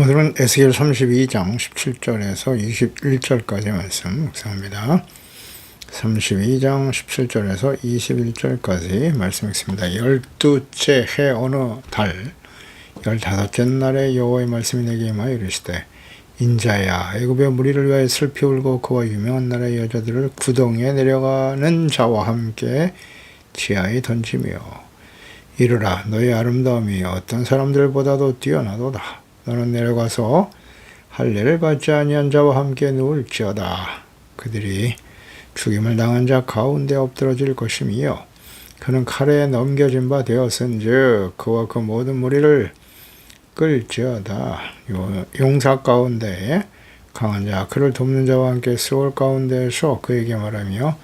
오늘은 에스겔 32장 17절에서 21절까지 말씀 묵상합니다. 32장 17절에서 21절까지 말씀 읽습니다. 12째 해 어느 달 15째 날에 여호와의 말씀이 내게 임하여 이르시되 인자야 애굽의 무리를 위하여 슬피 울고 그와 유명한 나라의 여자들을 구덩이에 내려가는 자와 함께 지하에 던지며 이르라 너의 아름다움이 어떤 사람들보다도 뛰어나도다. 너는 내려가서 할례를 받지 아니한 자와 함께 누울지어다. 그들이 죽임을 당한 자 가운데 엎드러질 것이며 그는 칼에 넘겨진 바 되었은즉 그와 그 모든 무리를 끌지어다. 용사 가운데 강한 자 그를 돕는 자와 함께 스올 가운데에서 그에게 말하며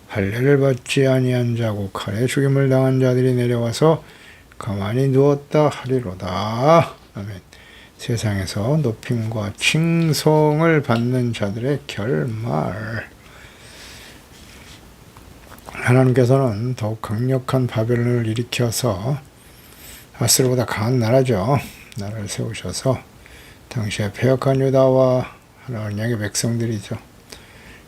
할례를 받지 아니한 자고 칼에 죽임을 당한 자들이 내려와서 가만히 누웠다 하리로다. 아멘. 세상에서 높임과 칭송을 받는 자들의 결말. 하나님께서는 더욱 강력한 바벨론을 일으켜서 아스르보다 강한 나라죠. 나라를 세우셔서 당시에 패역한 유다와 하나님의 백성들이죠.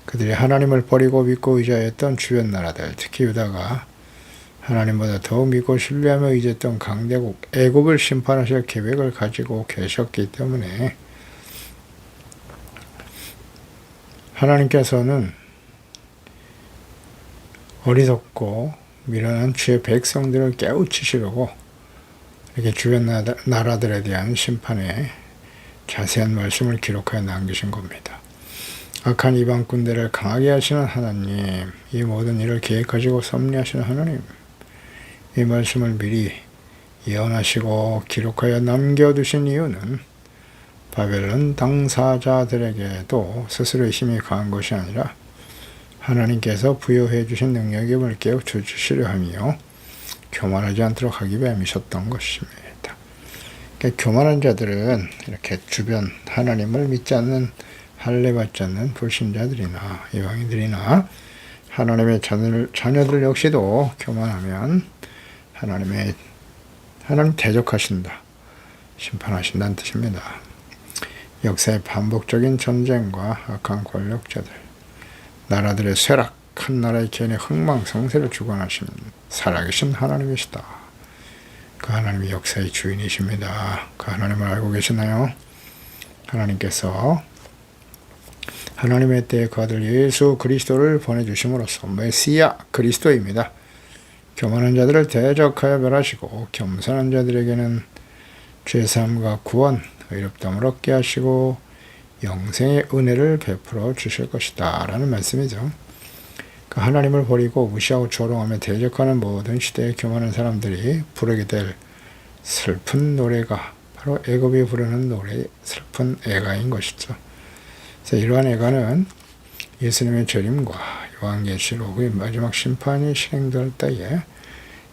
그들이 하나님을 버리고 믿고 의지하였던 주변 나라들, 특히 유다가 하나님보다 더욱 믿고 신뢰하며 의지했던 강대국 애굽을 심판하실 계획을 가지고 계셨기 때문에 하나님께서는 어리석고 미련한 주의 백성들을 깨우치시려고 이렇게 주변 나라들에 대한 심판에 자세한 말씀을 기록하여 남기신 겁니다. 악한 이방 군대를 강하게 하시는 하나님, 이 모든 일을 계획하시고 섭리하시는 하나님, 이 말씀을 미리 예언하시고 기록하여 남겨두신 이유는 바벨론 당사자들에게도 스스로의 힘이 강한 것이 아니라 하나님께서 부여해 주신 능력임을 깨우쳐 주시려 하며 교만하지 않도록 하기 위함이셨던 것입니다. 그러니까 교만한 자들은 이렇게 주변 하나님을 믿지 않는 할례 받지 않는 불신자들이나 이방인들이나 하나님의 자녀들 역시도 교만하면 하나님 대적하신다, 심판하신다는 뜻입니다. 역사의 반복적인 전쟁과 악한 권력자들, 나라들의 쇠락, 한 나라의 개인의 흥망성쇠를 주관하시는 살아계신 하나님이시다. 그 하나님이 역사의 주인이십니다. 그 하나님을 알고 계시나요? 하나님께서 하나님의 때에 그 아들 예수 그리스도를 보내주심으로써 메시아 그리스도입니다. 교만한 자들을 대적하여 멸하시고 겸손한 자들에게는 죄사함과 구원, 의롭다함을 얻게 하시고 영생의 은혜를 베풀어 주실 것이다 라는 말씀이죠. 그 하나님을 버리고 무시하고 조롱하며 대적하는 모든 시대의 교만한 사람들이 부르게 될 슬픈 노래가 바로 애굽이 부르는 노래, 슬픈 애가인 것이죠. 그래서 이러한 애가는 예수님의 재림과 요한계시록의 마지막 심판이 실행될 때에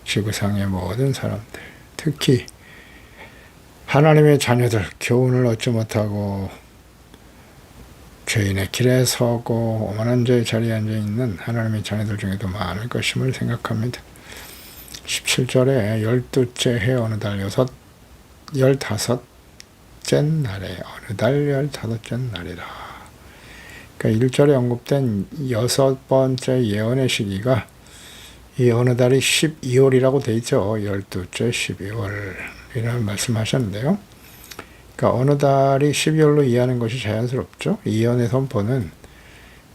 지구상의 모든 사람들, 특히 하나님의 자녀들, 교훈을 얻지 못하고 죄인의 길에 서고 오만한 자의 자리에 앉아있는 하나님의 자녀들 중에도 많을 것임을 생각합니다. 17절에 12째 해 어느 달 15째 날에 어느 달 15째 날이라. 그러니까 1절에 언급된 6번째 예언의 시기가 이 어느 달이 12월이라고 되어 있죠. 12째 12월이라는 말씀하셨는데요. 그러니까 어느 달이 12월로 이해하는 것이 자연스럽죠. 이 예언의 선포는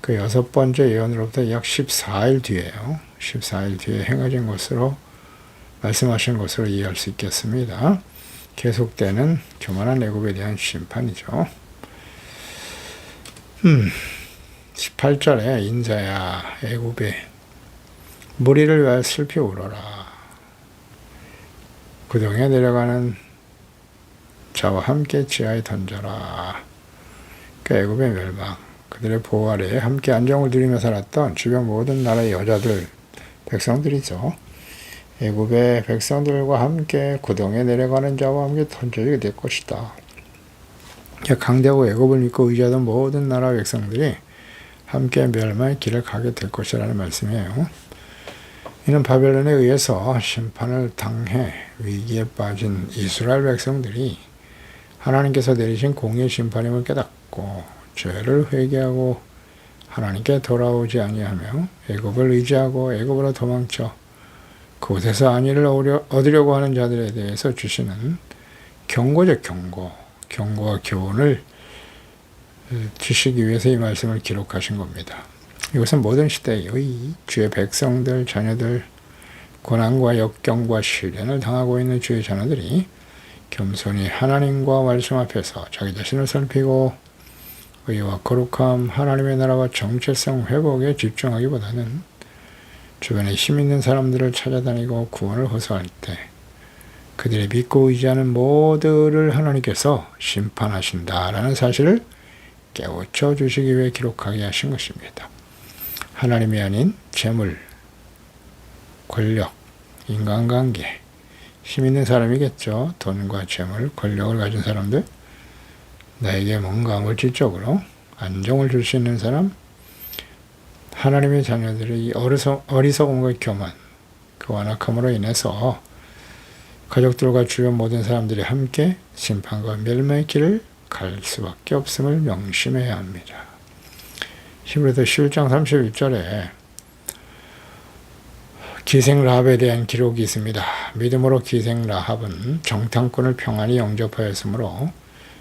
그 6번째 예언으로부터 약 14일 뒤에요. 14일 뒤에 행해진 것으로 말씀하신 것으로 이해할 수 있겠습니다. 계속되는 교만한 애굽에 대한 심판이죠. 18절에 인자야 애굽의 무리를 위하여 슬피 울어라. 구덩이에 내려가는 자와 함께 지하에 던져라. 그 애굽의 멸망, 그들의 보호 아래에 함께 안정을 누리며 살았던 주변 모든 나라의 여자들, 백성들이죠. 애굽의 백성들과 함께 구덩이에 내려가는 자와 함께 던져지게 될 것이다. 강대하고 애굽을 믿고 의지하던 모든 나라 백성들이 함께 멸망의 길을 가게 될 것이라는 말씀이에요. 이는 바벨론에 의해서 심판을 당해 위기에 빠진 이스라엘 백성들이 하나님께서 내리신 공의 심판임을 깨닫고 죄를 회개하고 하나님께 돌아오지 아니하며 애굽을 의지하고 애굽으로 도망쳐 그곳에서 안위를 얻으려고 하는 자들에 대해서 주시는 경고적 경고와 교훈을 주시기 위해서 이 말씀을 기록하신 겁니다. 이것은 모든 시대의 주의 백성들, 자녀들, 고난과 역경과 시련을 당하고 있는 주의 자녀들이 겸손히 하나님과 말씀 앞에서 자기 자신을 살피고 의와 거룩함, 하나님의 나라와 정체성 회복에 집중하기보다는 주변에 힘 있는 사람들을 찾아다니고 구원을 호소할 때 그들이 믿고 의지하는 모두를 하나님께서 심판하신다라는 사실을 깨우쳐 주시기 위해 기록하게 하신 것입니다. 하나님이 아닌 재물, 권력, 인간관계, 힘 있는 사람이겠죠. 돈과 재물, 권력을 가진 사람들, 나에게 뭔가 물질적으로 안정을 줄 수 있는 사람, 하나님의 자녀들의 어리석음과 교만, 그 완악함으로 인해서 가족들과 주변 모든 사람들이 함께 심판과 멸망의 길을 갈 수밖에 없음을 명심해야 합니다. 히브리서 11장 31절에 기생 라합에 대한 기록이 있습니다. 믿음으로 기생 라합은 정탐꾼을 평안히 영접하였으므로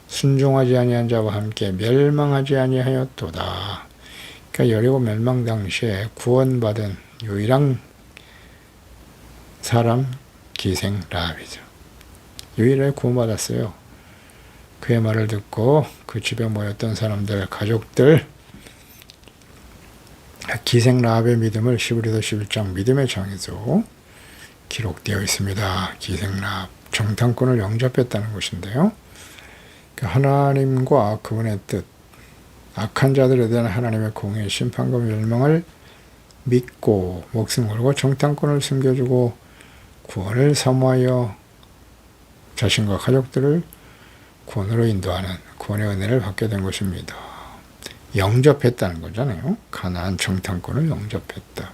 순종하지 아니한 자와 함께 멸망하지 아니하였도다. 그러니까 여리고 멸망 당시에 구원받은 유일한 사람 기생 라합이죠. 유일하게 구원받았어요. 그의 말을 듣고 그 집에 모였던 사람들, 가족들, 기생 라합의 믿음을 히브리서 11장 믿음의 장에서 기록되어 있습니다. 기생 라합, 정탐꾼을 영접했다는 것인데요. 하나님과 그분의 뜻, 악한 자들에 대한 하나님의 공의 심판과 멸망을 믿고 목숨 걸고 정탐꾼을 숨겨주고 구원을 사모하여 자신과 가족들을 구원으로 인도하는 구원의 은혜를 받게 된 것입니다. 영접했다는 거잖아요. 가나안 정탐꾼을 영접했다.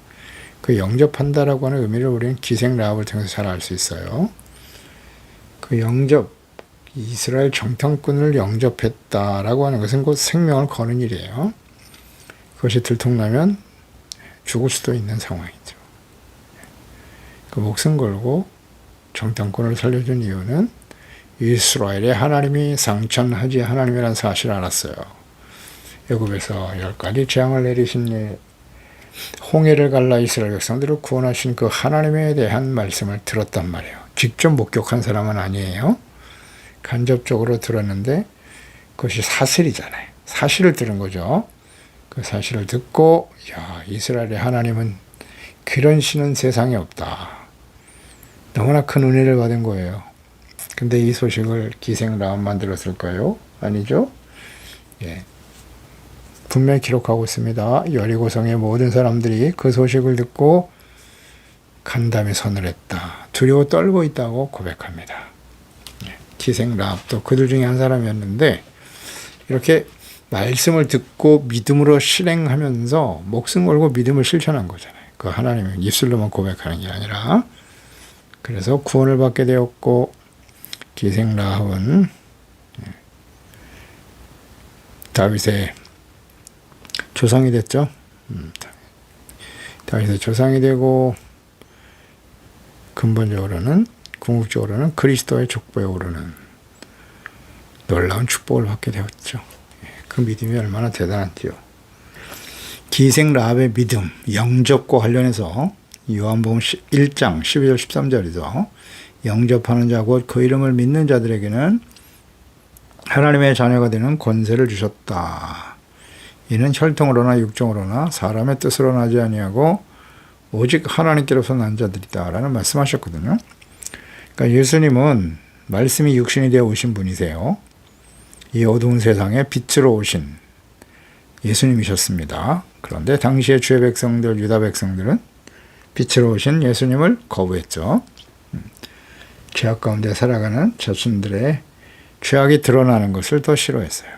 그 영접한다라고 하는 의미를 우리는 기생 라합을 통해서 잘 알 수 있어요. 그 영접, 이스라엘 정탐꾼을 영접했다라고 하는 것은 곧 생명을 거는 일이에요. 그것이 들통나면 죽을 수도 있는 상황이죠. 그 목숨 걸고 정탐꾼을 살려준 이유는 이스라엘의 하나님이 상천하지 하나님이라는 사실을 알았어요. 애굽에서 10가지 재앙을 내리신 일, 홍해를 갈라 이스라엘 백성들을 구원하신 그 하나님에 대한 말씀을 들었단 말이에요. 직접 목격한 사람은 아니에요. 간접적으로 들었는데 그것이 사실이잖아요. 사실을 들은 거죠. 그 사실을 듣고 야, 이스라엘의 하나님은 그런 신은 세상에 없다. 너무나 큰 은혜를 받은 거예요. 근데 이 소식을 기생 라합만 들었을까요? 아니죠? 예. 분명히 기록하고 있습니다. 여리고성의 모든 사람들이 그 소식을 듣고 간담이 서늘했다. 두려워 떨고 있다고 고백합니다. 예. 기생 라합도 그들 중에 한 사람이었는데 이렇게 말씀을 듣고 믿음으로 실행하면서 목숨 걸고 믿음을 실천한 거잖아요. 그 하나님은 입술로만 고백하는 게 아니라 그래서 구원을 받게 되었고 기생 라합은 다윗의 조상이 됐죠. 다윗의 조상이 되고 근본적으로는 궁극적으로는 그리스도의 족보에 오르는 놀라운 축복을 받게 되었죠. 그 믿음이 얼마나 대단한지요. 기생 라합의 믿음, 영접과 관련해서 요한복음 1장 12절 13절에서 영접하는 자 곧 그 이름을 믿는 자들에게는 하나님의 자녀가 되는 권세를 주셨다. 이는 혈통으로나 육정으로나 사람의 뜻으로 나지 아니하고 오직 하나님께로서 난 자들이다 라는 말씀하셨거든요. 그러니까 예수님은 말씀이 육신이 되어 오신 분이세요. 이 어두운 세상에 빛으로 오신 예수님이셨습니다. 그런데 당시의 주의 백성들, 유다 백성들은 빛으로 오신 예수님을 거부했죠. 죄악 가운데 살아가는 자신들의 죄악이 드러나는 것을 더 싫어했어요.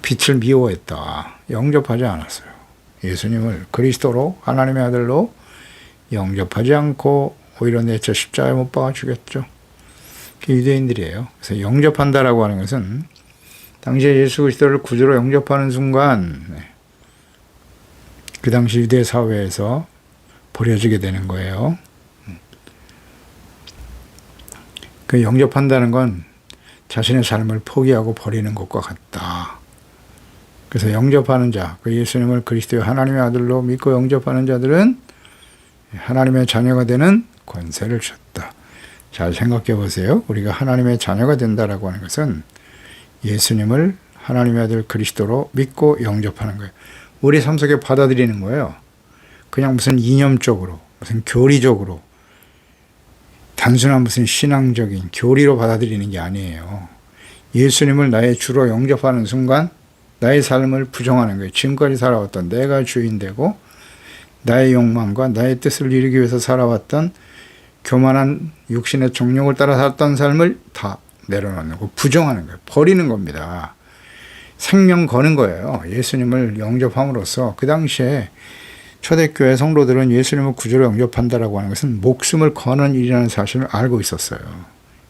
빛을 미워했다. 영접하지 않았어요. 예수님을 그리스도로 하나님의 아들로 영접하지 않고 오히려 내쳐 십자가에 못 박아 죽였죠. 그 유대인들이에요. 그래서 영접한다라고 하는 것은 당시에 예수 그리스도를 구주로 영접하는 순간 그 당시 유대 사회에서 버려지게 되는 거예요. 그 영접한다는 건 자신의 삶을 포기하고 버리는 것과 같다. 그래서 영접하는 자, 그 예수님을 그리스도의 하나님의 아들로 믿고 영접하는 자들은 하나님의 자녀가 되는 권세를 줬다. 잘 생각해 보세요. 우리가 하나님의 자녀가 된다라고 하는 것은 예수님을 하나님의 아들 그리스도로 믿고 영접하는 거예요. 우리 삶 속에 받아들이는 거예요. 그냥 무슨 이념적으로, 무슨 교리적으로, 단순한 무슨 신앙적인 교리로 받아들이는 게 아니에요. 예수님을 나의 주로 영접하는 순간 나의 삶을 부정하는 거예요. 지금까지 살아왔던 내가 주인 되고 나의 욕망과 나의 뜻을 이루기 위해서 살아왔던 교만한 육신의 정욕을 따라 살았던 삶을 다 내려놓는 거, 부정하는 거예요. 버리는 겁니다. 생명 거는 거예요. 예수님을 영접함으로써 그 당시에 초대교회 성도들은 예수님을 구주로 영접한다라고 하는 것은 목숨을 거는 일이라는 사실을 알고 있었어요.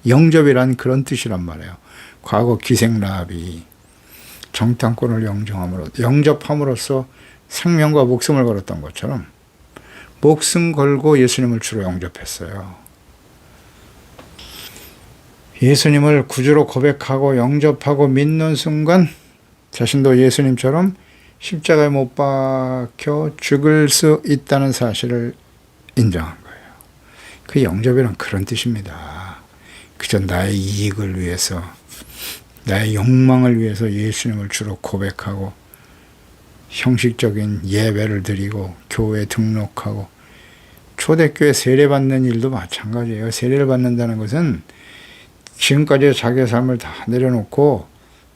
영접이란 그런 뜻이란 말이에요. 과거 기생라합이 정탐꾼을 영접함으로써 생명과 목숨을 걸었던 것처럼 목숨 걸고 예수님을 주로 영접했어요. 예수님을 구주로 고백하고 영접하고 믿는 순간 자신도 예수님처럼 십자가에 못 박혀 죽을 수 있다는 사실을 인정한 거예요. 그 영접이란 그런 뜻입니다. 그저 나의 이익을 위해서, 나의 욕망을 위해서 예수님을 주로 고백하고 형식적인 예배를 드리고 교회에 등록하고 초대교회 세례받는 일도 마찬가지예요. 세례를 받는다는 것은 지금까지 자기의 삶을 다 내려놓고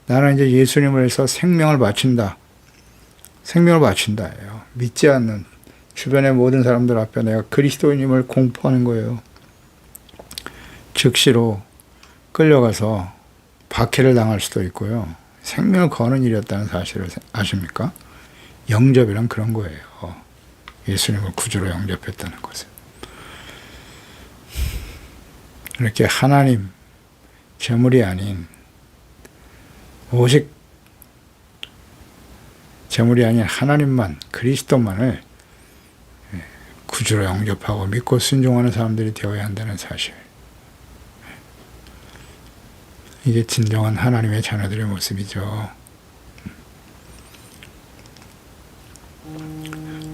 나는 이제 예수님을 위해서 생명을 바친다. 생명을 바친다예요. 믿지 않는 주변의 모든 사람들 앞에 내가 그리스도인임을 공포하는 거예요. 즉시로 끌려가서 박해를 당할 수도 있고요. 생명을 거는 일이었다는 사실을 아십니까? 영접이란 그런 거예요. 예수님을 구주로 영접했다는 것은. 이렇게 하나님, 재물이 아닌, 오직 재물이 아닌 하나님만, 그리스도만을 구주로 영접하고 믿고 순종하는 사람들이 되어야 한다는 사실. 이게 진정한 하나님의 자녀들의 모습이죠.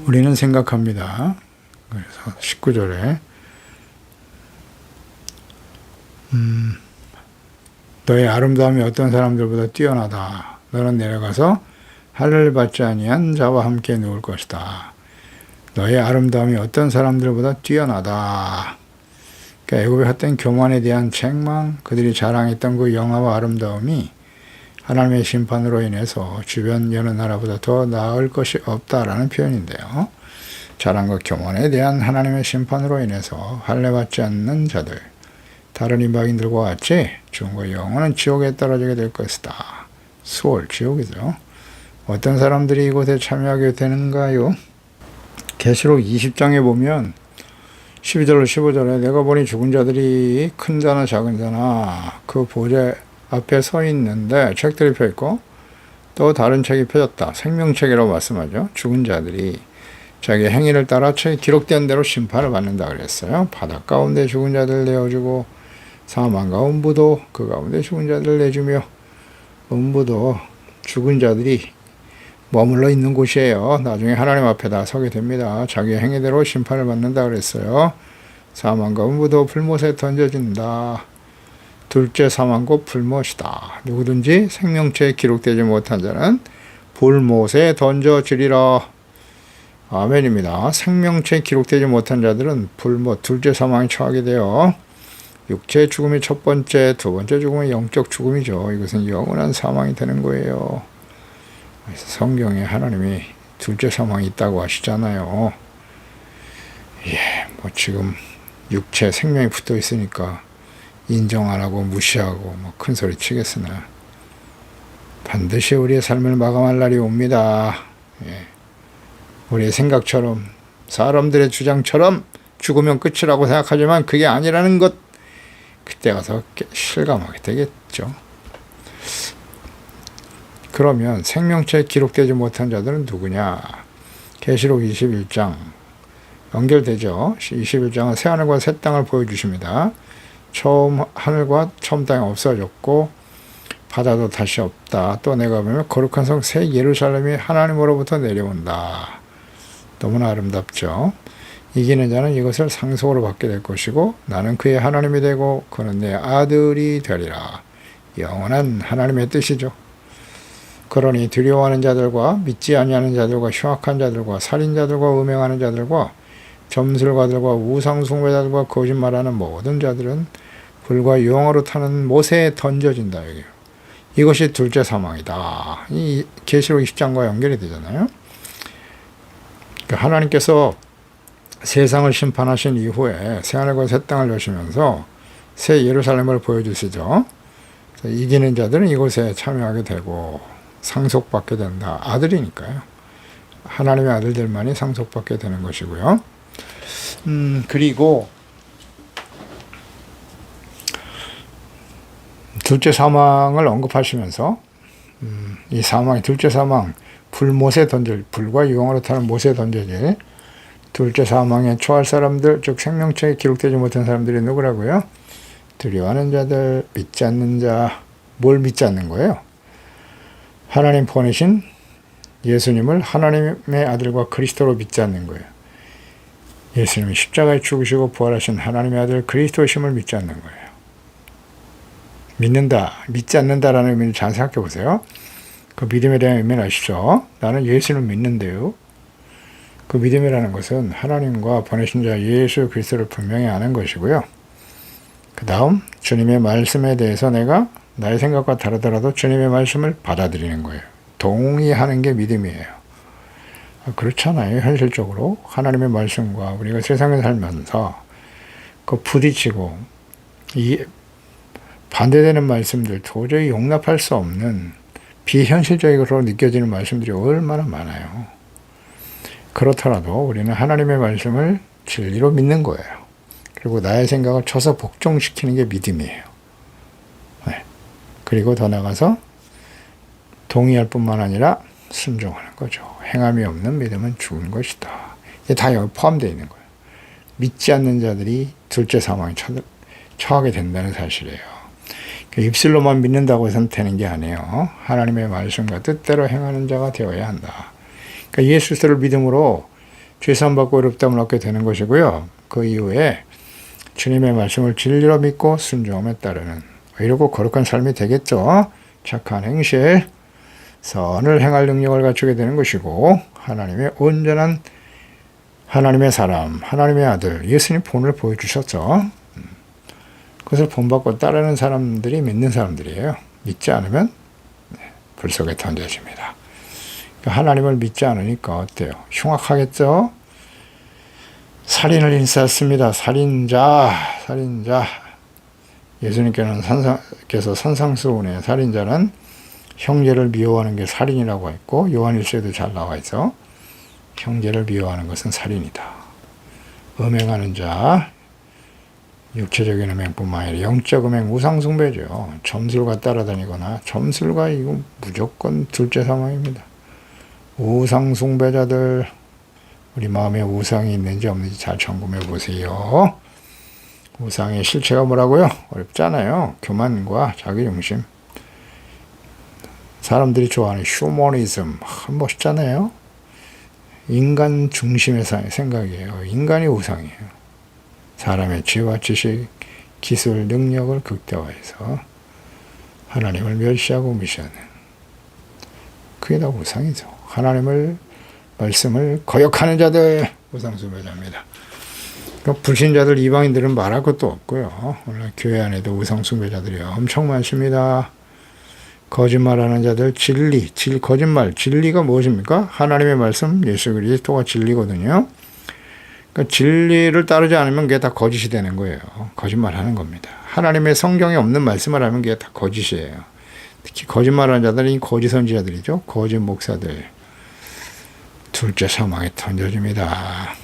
우리는 생각합니다. 그래서 19절에 너의 아름다움이 어떤 사람들보다 뛰어나다. 너는 내려가서 할례를 받지 아니한 자와 함께 누울 것이다. 너의 아름다움이 어떤 사람들보다 뛰어나다. 그러니까 애굽에 헛된 교만에 대한 책망, 그들이 자랑했던 그 영화와 아름다움이 하나님의 심판으로 인해서 주변 여러 나라보다 더 나을 것이 없다라는 표현인데요. 자랑과 교만에 대한 하나님의 심판으로 인해서 할례 받지 않는 자들, 다른 이방인들과 같이 죽음과 영원한 지옥에 떨어지게 될 것이다. 수월, 지옥이죠. 어떤 사람들이 이곳에 참여하게 되는가요? 계시록 20장에 보면 12절로 15절에 내가 보니 죽은 자들이 큰 자나 작은 자나 그 보좌 앞에 서 있는데 책들이 펴있고 또 다른 책이 펴졌다. 생명책이라고 말씀하죠. 죽은 자들이 자기 행위를 따라 책에 기록된 대로 심판을 받는다 그랬어요. 바다 가운데 죽은 자들 내어주고 사망과 음부도 그 가운데 죽은 자들 내주며 음부도 죽은 자들이 머물러 있는 곳이에요. 나중에 하나님 앞에 다 서게 됩니다. 자기 행위대로 심판을 받는다 그랬어요. 사망과 음부도 불못에 던져진다. 둘째 사망과 불못이다. 누구든지 생명체에 기록되지 못한 자는 불못에 던져지리라. 아멘입니다. 생명체에 기록되지 못한 자들은 불못, 둘째 사망에 처하게 돼요. 육체의 죽음이 첫 번째, 두 번째 죽음은 영적 죽음이죠. 이것은 영원한 사망이 되는 거예요. 성경에 하나님이 둘째 사망이 있다고 하시잖아요. 뭐 지금 육체 생명이 붙어 있으니까 인정 안 하고 무시하고 큰 소리 치겠으나 반드시 우리의 삶을 마감할 날이 옵니다. 우리의 생각처럼 사람들의 주장처럼 죽으면 끝이라고 생각하지만 그게 아니라는 것, 그때 가서 실감하게 되겠죠. 그러면 생명체에 기록되지 못한 자들은 누구냐? 계시록 21장 연결되죠. 21장은 새 하늘과 새 땅을 보여주십니다. 처음 하늘과 처음 땅이 없어졌고 바다도 다시 없다. 또 내가 보면 거룩한 성 새 예루살렘이 하나님으로부터 내려온다. 너무나 아름답죠. 이기는 자는 이것을 상속으로 받게 될 것이고 나는 그의 하나님이 되고 그는 내 아들이 되리라. 영원한 하나님의 뜻이죠. 그러니 두려워하는 자들과 믿지 아니하는 자들과 흉악한 자들과 살인자들과 음행하는 자들과 점술가들과 우상숭배자들과 거짓말하는 모든 자들은 불과 유황으로 타는 못에 던져진다. 여기. 이것이 둘째 사망이다. 이 계시록 20장과 연결이 되잖아요. 하나님께서 세상을 심판하신 이후에 새하늘과 새 땅을 여시면서 새 예루살렘을 보여주시죠. 이기는 자들은 이곳에 참여하게 되고 상속받게 된다. 아들이니까요. 하나님의 아들들만이 상속받게 되는 것이고요. 그리고 둘째 사망을 언급하시면서 이 사망이 둘째 사망 불못에 던질 불과 유황으로 타는 못에 던져질 둘째 사망에 처할 사람들 즉 생명체에 기록되지 못한 사람들이 누구라고요? 두려워하는 자들, 믿지 않는 자. 뭘 믿지 않는 거예요? 하나님 보내신 예수님을 하나님의 아들과 그리스도로 믿지 않는 거예요. 예수님이 십자가에 죽으시고 부활하신 하나님의 아들 그리스도심을 믿지 않는 거예요. 믿는다, 믿지 않는다라는 의미를 잘 생각해 보세요. 그 믿음에 대한 의미를 아시죠? 나는 예수를 믿는데요. 그 믿음이라는 것은 하나님과 보내신 자 예수 그리스도를 분명히 아는 것이고요. 그 다음 주님의 말씀에 대해서 내가 나의 생각과 다르더라도 주님의 말씀을 받아들이는 거예요. 동의하는 게 믿음이에요. 그렇잖아요. 현실적으로 하나님의 말씀과 우리가 세상에 살면서 그 부딪히고 이 반대되는 말씀들 도저히 용납할 수 없는 비현실적으로 느껴지는 말씀들이 얼마나 많아요. 그렇더라도 우리는 하나님의 말씀을 진리로 믿는 거예요. 그리고 나의 생각을 쳐서 복종시키는 게 믿음이에요. 네. 그리고 더 나아가서 동의할 뿐만 아니라 순종하는 거죠. 행함이 없는 믿음은 죽은 것이다. 이게 다 여기 포함되어 있는 거예요. 믿지 않는 자들이 둘째 사망에 처하게 된다는 사실이에요. 입술로만 믿는다고 해서는 되는 게 아니에요. 하나님의 말씀과 뜻대로 행하는 자가 되어야 한다. 그러니까 예수 그리스도를 믿음으로 죄사함 받고 의롭다함을 얻게 되는 것이고요. 그 이후에 주님의 말씀을 진리로 믿고 순종함에 따르는 의롭고 거룩한 삶이 되겠죠. 착한 행실, 선을 행할 능력을 갖추게 되는 것이고 하나님의 온전한 하나님의 사람, 하나님의 아들 예수님 본을 보여주셨죠. 그것을 본받고 따르는 사람들이 믿는 사람들이에요. 믿지 않으면 불 속에 던져집니다. 하나님을 믿지 않으니까 어때요? 흉악하겠죠? 살인을 인사했습니다. 살인자. 예수님께서 산상수훈에 살인자는 형제를 미워하는 게 살인이라고 했고 요한일서에도 잘 나와 있어. 형제를 미워하는 것은 살인이다. 음행하는 자, 육체적인 음행뿐만 아니라 영적 음행, 우상숭배죠. 점술가 따라다니거나 점술가 이거 무조건 둘째 사망입니다. 우상숭배자들 우리 마음에 우상이 있는지 없는지 잘 점검해 보세요. 우상의 실체가 뭐라고요? 어렵잖아요. 교만과 자기중심. 사람들이 좋아하는 휴머니즘 멋있잖아요. 인간 중심의 생각이에요. 인간이 우상이에요. 사람의 지혜와 지식, 기술, 능력을 극대화해서 하나님을 멸시하고 무시하는 그게 다 우상이죠. 하나님을 말씀을 거역하는 자들 우상숭배자입니다. 불신자들 이방인들은 말할 것도 없고요. 오늘 교회 안에도 우상숭배자들이 엄청 많습니다. 거짓말하는 자들 거짓말 진리가 무엇입니까? 하나님의 말씀 예수 그리스도가 진리거든요. 그러니까 진리를 따르지 않으면 그게 다 거짓이 되는 거예요. 거짓말하는 겁니다. 하나님의 성경에 없는 말씀을 하면 그게 다 거짓이에요. 특히 거짓말하는 자들은 거짓 선지자들이죠. 거짓 목사들. 둘째 사망에 던져집니다.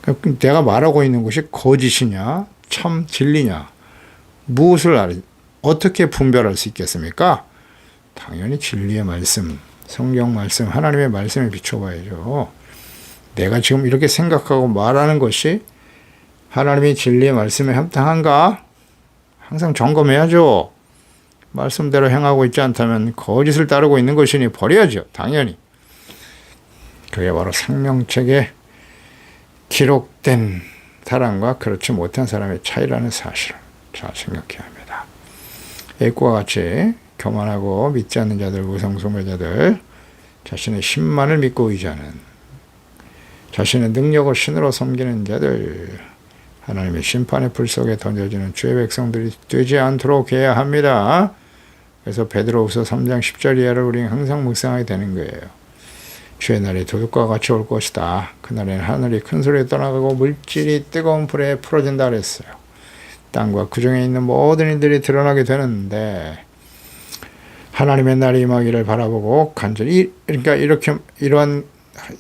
그러니까 내가 말하고 있는 것이 거짓이냐 참 진리냐 어떻게 분별할 수 있겠습니까? 당연히 진리의 말씀, 성경 말씀, 하나님의 말씀에 비춰봐야죠. 내가 지금 이렇게 생각하고 말하는 것이 하나님의 진리의 말씀에 합당한가? 항상 점검해야죠. 말씀대로 행하고 있지 않다면 거짓을 따르고 있는 것이니 버려야죠. 당연히. 그게 바로 생명책에 기록된 사람과 그렇지 못한 사람의 차이라는 사실을 잘 생각해야 합니다. A과 같이 교만하고 믿지 않는 자들, 우상숭배자들, 자신의 힘만을 믿고 의지하는, 자신의 능력을 신으로 섬기는 자들, 하나님의 심판의 불 속에 던져지는 주의 백성들이 되지 않도록 해야 합니다. 그래서 베드로후서 3장 10절 이하를 우리는 항상 묵상하게 되는 거예요. 주의 날이 도둑과 같이 올 것이다. 그날에는 하늘이 큰 소리에 떠나가고 물질이 뜨거운 불에 풀어진다 그랬어요. 땅과 그 중에 있는 모든 일들이 드러나게 되는데 하나님의 날이 임하기를 바라보고 간절히, 그러니까 이러한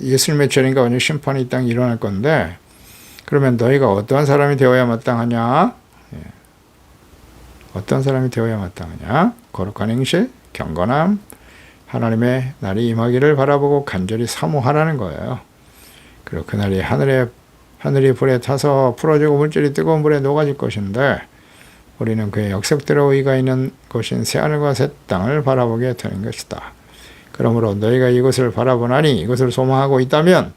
예수님의 절인가 오늘 심판이 이 땅에 일어날 건데, 그러면 너희가 어떠한 사람이 되어야 마땅하냐? 어떤 사람이 되어야 마땅하냐? 거룩한 행실, 경건함, 하나님의 날이 임하기를 바라보고 간절히 사모하라는 거예요. 그리고 그날이 하늘이 불에 타서 풀어지고 물질이 뜨거운 불에 녹아질 것인데 우리는 그의 역석대로 의가 있는 곳인 새하늘과 새 땅을 바라보게 되는 것이다. 그러므로 너희가 이것을 바라보나니, 이것을 소망하고 있다면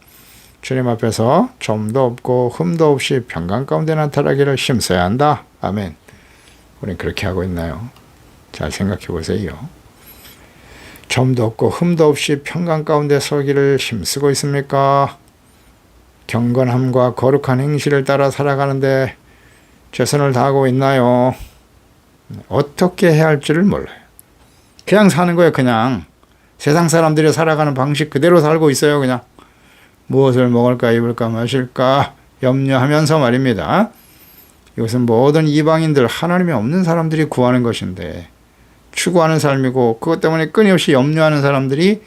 주님 앞에서 점도 없고 흠도 없이 평강 가운데 나타나기를 힘써야 한다. 아멘. 우리는 그렇게 하고 있나요? 잘 생각해 보세요. 점도 없고 흠도 없이 평강 가운데 서기를 힘쓰고 있습니까? 경건함과 거룩한 행실을 따라 살아가는데 최선을 다하고 있나요? 어떻게 해야 할지를 몰라요. 그냥 사는 거예요. 그냥 세상 사람들이 살아가는 방식 그대로 살고 있어요. 그냥 무엇을 먹을까 입을까 마실까 염려하면서 말입니다. 이것은 모든 이방인들, 하나님이 없는 사람들이 구하는 것인데 추구하는 삶이고, 그것 때문에 끊임없이 염려하는 사람들이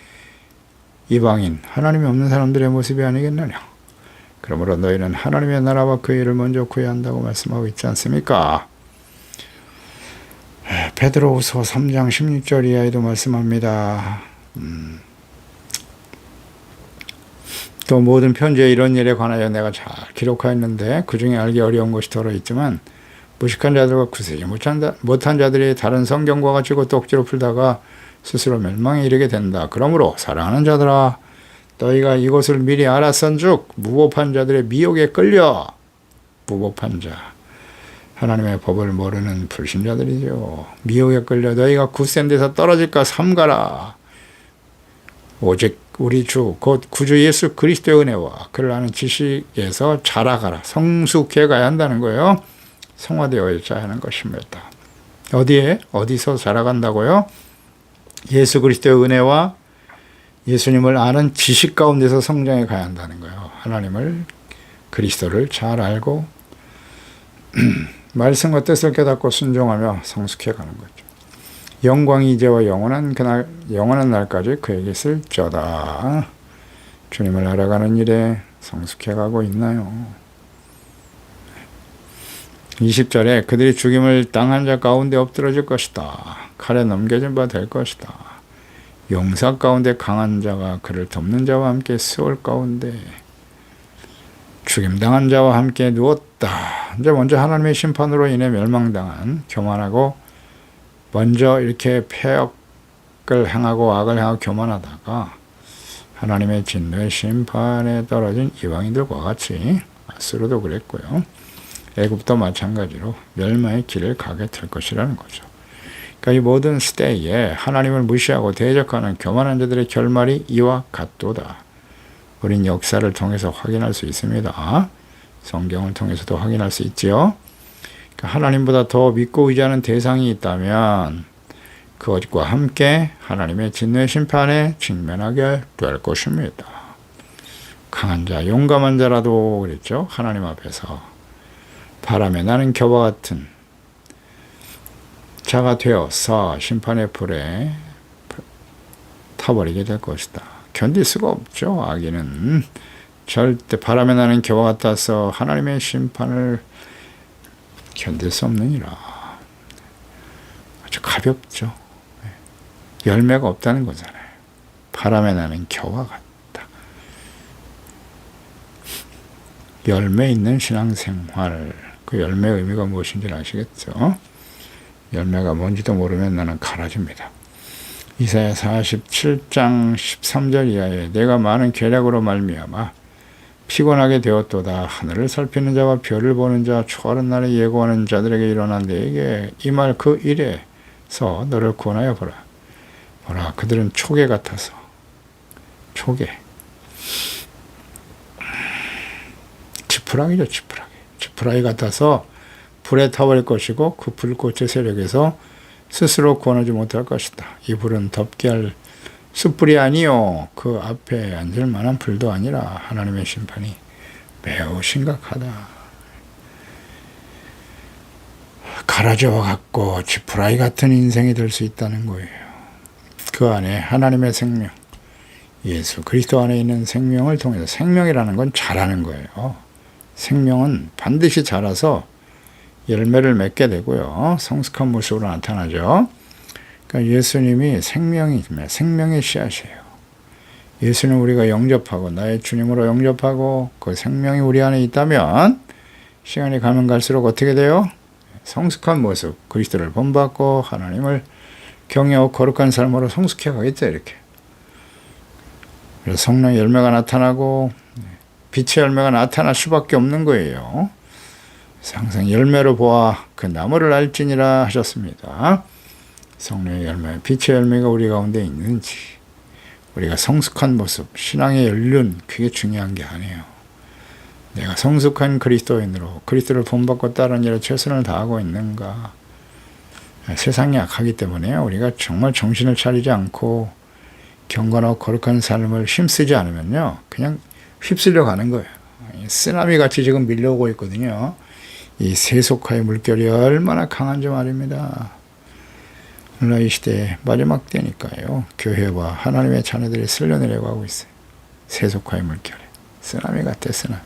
이방인, 하나님이 없는 사람들의 모습이 아니겠느냐. 그러므로 너희는 하나님의 나라와 그 일을 먼저 구해야 한다고 말씀하고 있지 않습니까? 베드로후서 3장 16절 이하에도 말씀합니다. 또 모든 편지에 이런 일에 관하여 내가 잘 기록하였는데 그 중에 알기 어려운 것이 들어있지만 무식한 자들과 구세지 못한 자들이 다른 성경과 같이 곧 억지로 풀다가 스스로 멸망에 이르게 된다. 그러므로 사랑하는 자들아, 너희가 이것을 미리 알았은즉 무법한 자들의 미혹에 끌려, 무법한 자, 하나님의 법을 모르는 불신자들이죠. 미혹에 끌려 너희가 굳센 데서 떨어질까 삼가라. 오직 우리 주 곧 구주 예수 그리스도의 은혜와 그를 아는 지식에서 자라가라. 성숙해 가야 한다는 거예요. 성화되어야 하는 것입니다. 어디서 자라간다고요? 예수 그리스도의 은혜와 예수님을 아는 지식 가운데서 성장해 가야 한다는 거예요. 하나님을, 그리스도를 잘 알고 말씀과 뜻을 깨닫고 순종하며 성숙해 가는 거죠. 영광이 이제와 영원한 날까지 그에게 있을저다. 주님을 알아가는 일에 성숙해 가고 있나요? 20절에 그들이 죽임을 당한 자 가운데 엎드러질 것이다. 칼에 넘겨진 바 될 것이다. 용사 가운데 강한 자가 그를 덮는 자와 함께 수월 가운데 죽임당한 자와 함께 누웠다. 이제 먼저 하나님의 심판으로 인해 멸망당한, 교만하고 먼저 이렇게 폐역을 행하고 악을 행하고 교만하다가 하나님의 진노의 심판에 떨어진 이방인들과 같이, 아수르도 그랬고요, 애굽도 마찬가지로 멸망의 길을 가게 될 것이라는 거죠. 그러니까 이 모든 시대에 하나님을 무시하고 대적하는 교만한 자들의 결말이 이와 같도다. 우린 역사를 통해서 확인할 수 있습니다. 성경을 통해서도 확인할 수 있지요. 그러니까 하나님보다 더 믿고 의지하는 대상이 있다면 그것과 함께 하나님의 진노의 심판에 직면하게 될 것입니다. 강한 자, 용감한 자라도 그랬죠. 하나님 앞에서 바람에 나는 겨와 같은 자가 되어서 심판의 불에 타버리게 될 것이다. 견딜 수가 없죠. 악인은 절대 바람에 나는 겨와 같아서 하나님의 심판을 견딜 수 없느니라. 가볍죠. 열매가 없다는 거잖아요. 바람에 나는 겨와 같다. 열매 있는 신앙생활, 그 열매의 의미가 무엇인지 아시겠죠? 열매가 뭔지도 모르면 나는 가라집니다. 이사야 47장 13절 이하에 내가 많은 계략으로 말미암아 피곤하게 되었도다. 하늘을 살피는 자와 별을 보는 자, 초하는 날에 예고하는 자들에게 일어난 내게 이 말 그 일에서 너를 구원하여 보라. 보라, 그들은 초계 같아서, 초계, 지푸라기죠. 지푸라기 같아서 불에 타버릴 것이고 그 불꽃의 세력에서 스스로 구원하지 못할 것이다. 이 불은 덮게 할 숯불이 아니요 그 앞에 앉을 만한 불도 아니라 하나님의 심판이 매우 심각하다. 가라져와 같고 지푸라기 같은 인생이 될 수 있다는 거예요. 그 안에 하나님의 생명, 예수 그리스도 안에 있는 생명을 통해서, 생명이라는 건 자라는 거예요. 생명은 반드시 자라서 열매를 맺게 되고요. 성숙한 모습으로 나타나죠. 그러니까 예수님이 생명의 씨앗이에요. 예수는 우리가 영접하고 나의 주님으로 영접하고 그 생명이 우리 안에 있다면 시간이 가면 갈수록 어떻게 돼요? 성숙한 모습, 그리스도를 본받고 하나님을 경외하고 거룩한 삶으로 성숙해 가겠죠. 이렇게. 그래서 성령의 열매가 나타나고 빛의 열매가 나타날 수밖에 없는 거예요. 항상 열매로 보아 그 나무를 알지니라 하셨습니다. 성령의 열매, 빛의 열매가 우리 가운데 있는지, 우리가 성숙한 모습, 신앙의 연륜, 그게 중요한 게 아니에요. 내가 성숙한 그리스도인으로 그리스도를 본받고 따르는 일에 최선을 다하고 있는가. 세상이 악하기 때문에 우리가 정말 정신을 차리지 않고 경건하고 거룩한 삶을 힘쓰지 않으면요, 그냥 휩쓸려 가는 거예요. 쓰나미 같이 지금 밀려오고 있거든요. 이 세속화의 물결이 얼마나 강한지 말입니다. 오늘 이 시대의 마지막 때니까요. 교회와 하나님의 자녀들이 쓸려내려고 하고 있어요. 세속화의 물결에. 쓰나미 같아, 쓰나미.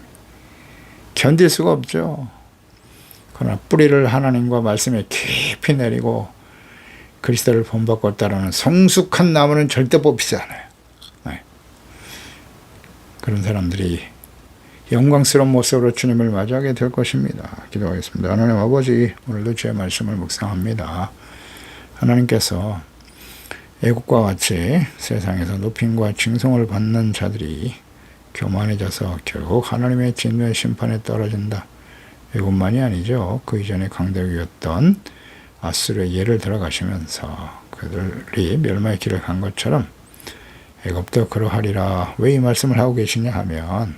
견딜 수가 없죠. 그러나 뿌리를 하나님과 말씀에 깊이 내리고 그리스도를 본받고 따르는 성숙한 나무는 절대 뽑히지 않아요. 네. 그런 사람들이 영광스러운 모습으로 주님을 맞이하게 될 것입니다. 기도하겠습니다. 하나님 아버지, 오늘도 주의 말씀을 묵상합니다. 하나님께서 애국과 같이 세상에서 높임과 칭송을 받는 자들이 교만해져서 결국 하나님의 진노의 심판에 떨어진다. 애국만이 아니죠. 그 이전에 강대국이었던 아수르의 예를 들어가시면서 그들이 멸망의 길을 간 것처럼 애굽도 그러하리라. 왜 이 말씀을 하고 계시냐 하면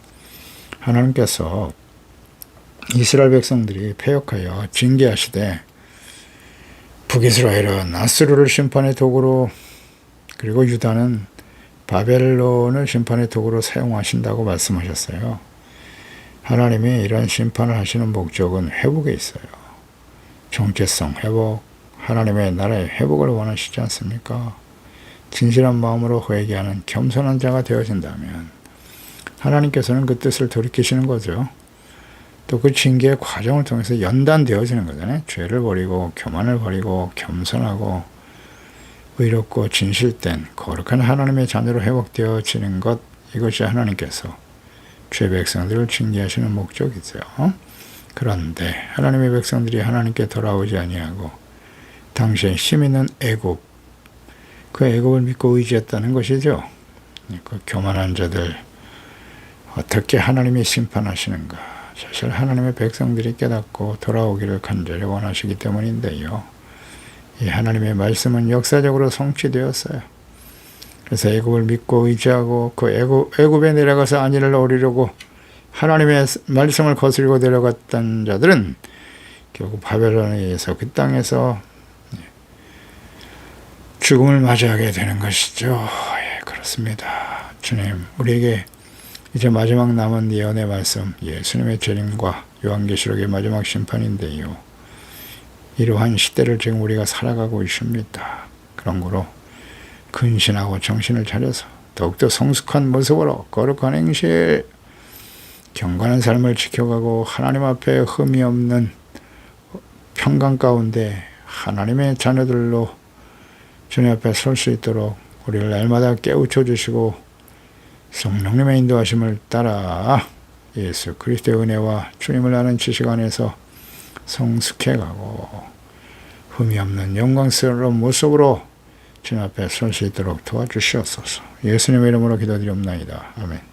하나님께서 이스라엘 백성들이 패역하여 징계하시되 북이스라엘은 아수르를 심판의 도구로, 그리고 유다는 바벨론을 심판의 도구로 사용하신다고 말씀하셨어요. 하나님이 이런 심판을 하시는 목적은 회복에 있어요. 정체성 회복, 하나님의 나라의 회복을 원하시지 않습니까? 진실한 마음으로 회개하는 겸손한 자가 되어진다면 하나님께서는 그 뜻을 돌이키시는 거죠. 또 그 징계의 과정을 통해서 연단되어지는 거잖아요. 죄를 버리고 교만을 버리고 겸손하고 의롭고 진실된 거룩한 하나님의 자녀로 회복되어지는 것, 이것이 하나님께서 죄 백성들을 징계하시는 목적이죠. 그런데 하나님의 백성들이 하나님께 돌아오지 아니하고 당시에 힘 있는 애굽, 그 애굽을 믿고 의지했다는 것이죠. 그 교만한 자들 어떻게 하나님이 심판하시는가. 사실 하나님의 백성들이 깨닫고 돌아오기를 간절히 원하시기 때문인데요. 이 하나님의 말씀은 역사적으로 성취되었어요. 그래서 애굽을 믿고 의지하고 그 애굽에 내려가서 안위를 얻으려고 하나님의 말씀을 거스리고 내려갔던 자들은 결국 바벨론에 의해서 그 땅에서 죽음을 맞이하게 되는 것이죠. 예, 그렇습니다. 주님, 우리에게 이제 마지막 남은 예언의 말씀, 예수님의 재림과 요한계시록의 마지막 심판인데요. 이러한 시대를 지금 우리가 살아가고 있습니다. 그런 거로 근신하고 정신을 차려서 더욱더 성숙한 모습으로 거룩한 행실, 경건한 삶을 지켜가고 하나님 앞에 흠이 없는 평강 가운데 하나님의 자녀들로 주님 앞에 설 수 있도록 우리를 날마다 깨우쳐 주시고 성령님의 인도하심을 따라 예수 그리스도의 은혜와 주님을 아는 지식 안에서 성숙해 가고 흠이 없는 영광스러운 모습으로 주님 앞에 설 수 있도록 도와주시옵소서. 예수님의 이름으로 기도드리옵나이다. 아멘.